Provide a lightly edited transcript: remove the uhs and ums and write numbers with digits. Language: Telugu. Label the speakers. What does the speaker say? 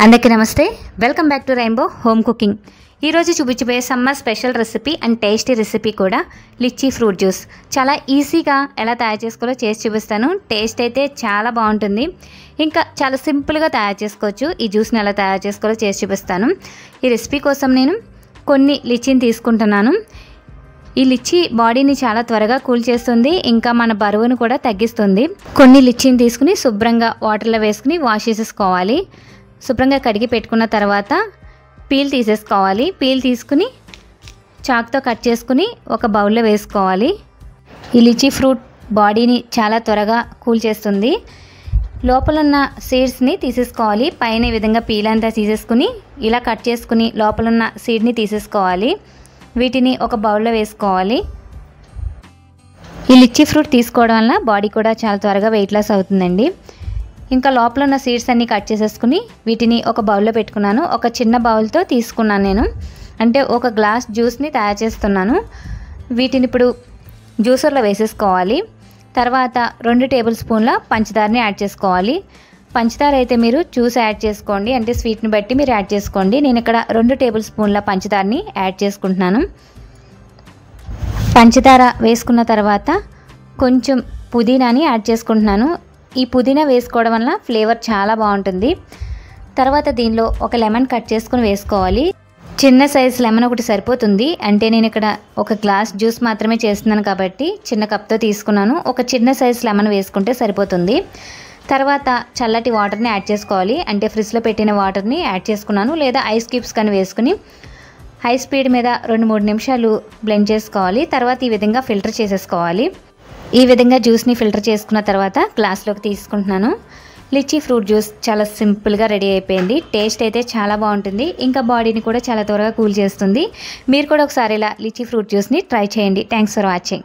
Speaker 1: అందరికీ నమస్తే, welcome back to rainbow home cooking. ఈరోజు చూపించబోయే summer special recipe and tasty recipe కూడా లిచ్చీ ఫ్రూట్ జ్యూస్. చాలా ఈజీగా ఎలా తయారు చేసుకోవాలో చేసి చూపిస్తాను. టేస్ట్ అయితే చాలా బాగుంటుంది, ఇంకా చాలా సింపుల్గా తయారు చేసుకోవచ్చు. ఈ జ్యూస్ని ఎలా తయారు చేసుకోవాలో చేసి చూపిస్తాను. ఈ రెసిపీ కోసం నేను కొన్ని లిచ్చీని తీసుకుంటున్నాను. ఈ లిచ్చీ బాడీని చాలా త్వరగా కూల్ చేస్తుంది, ఇంకా మన బరువును కూడా తగ్గిస్తుంది. కొన్ని లిచ్చీని తీసుకుని శుభ్రంగా వాటర్లో వేసుకుని వాష్ చేసేసుకోవాలి. శుభ్రంగా కడిగి పెట్టుకున్న తర్వాత పీల్ తీసేసుకోవాలి. పీల్ తీసుకుని చాక్తో కట్ చేసుకుని ఒక బౌల్లో వేసుకోవాలి. ఈ లిచీ ఫ్రూట్ బాడీని చాలా త్వరగా కూల్ చేస్తుంది. లోపల ఉన్న సీడ్స్ని తీసేసుకోవాలి. పైన ఈ విధంగా పీల్ అంతా తీసేసుకుని ఇలా కట్ చేసుకుని లోపల ఉన్న సీడ్ని తీసేసుకోవాలి. వీటిని ఒక బౌల్లో వేసుకోవాలి. ఈ లిచీ ఫ్రూట్ తీసుకోవడం వల్ల బాడీ కూడా చాలా త్వరగా వెయిట్ లాస్ అవుతుందండి. ఇంకా లోపల ఉన్న సీడ్స్ అన్నీ కట్ చేసేసుకుని వీటిని ఒక బౌల్లో పెట్టుకున్నాను. ఒక చిన్న బౌల్తో తీసుకున్నాను నేను, అంటే ఒక గ్లాస్ జ్యూస్ని తయారు చేస్తున్నాను. వీటిని ఇప్పుడు జ్యూసర్లో వేసేసుకోవాలి. తర్వాత 2 టేబుల్ స్పూన్ల పంచదారని యాడ్ చేసుకోవాలి. పంచదార అయితే మీరు చూసి యాడ్ చేసుకోండి, అంటే స్వీట్ని బట్టి మీరు యాడ్ చేసుకోండి. నేను ఇక్కడ 2 టేబుల్ స్పూన్ల పంచదారని యాడ్ చేసుకుంటున్నాను. పంచదార వేసుకున్న తర్వాత కొంచెం పుదీనాని యాడ్ చేసుకుంటున్నాను. ఈ పుదీనా వేసుకోవడం వల్ల ఫ్లేవర్ చాలా బాగుంటుంది. తర్వాత దీనిలో ఒక లెమన్ కట్ చేసుకుని వేసుకోవాలి. చిన్న సైజ్ లెమన్ ఒకటి సరిపోతుంది, అంటే నేను ఇక్కడ ఒక గ్లాస్ జ్యూస్ మాత్రమే చేస్తున్నాను కాబట్టి చిన్న కప్తో తీసుకున్నాను. ఒక చిన్న సైజ్ లెమన్ వేసుకుంటే సరిపోతుంది. తర్వాత చల్లటి వాటర్ని యాడ్ చేసుకోవాలి, అంటే ఫ్రిడ్జ్లో పెట్టిన వాటర్ని యాడ్ చేసుకున్నాను, లేదా ఐస్ క్యూబ్స్ కానీ వేసుకుని హై స్పీడ్ మీద 2-3 నిమిషాలు బ్లెండ్ చేసుకోవాలి. తర్వాత ఈ విధంగా ఫిల్టర్ చేసేసుకోవాలి. ఈ విధంగా జ్యూస్ని ఫిల్టర్ చేసుకున్న తర్వాత గ్లాస్లోకి తీసుకుంటున్నాను. లిచీ ఫ్రూట్ జ్యూస్ చాలా సింపుల్గా రెడీ అయిపోయింది. టేస్ట్ అయితే చాలా బాగుంటుంది, ఇంకా బాడీని కూడా చాలా త్వరగా కూల్ చేస్తుంది. మీరు కూడా ఒకసారి ఇలా లిచీ ఫ్రూట్ జ్యూస్ని ట్రై చేయండి. Thanks for watching.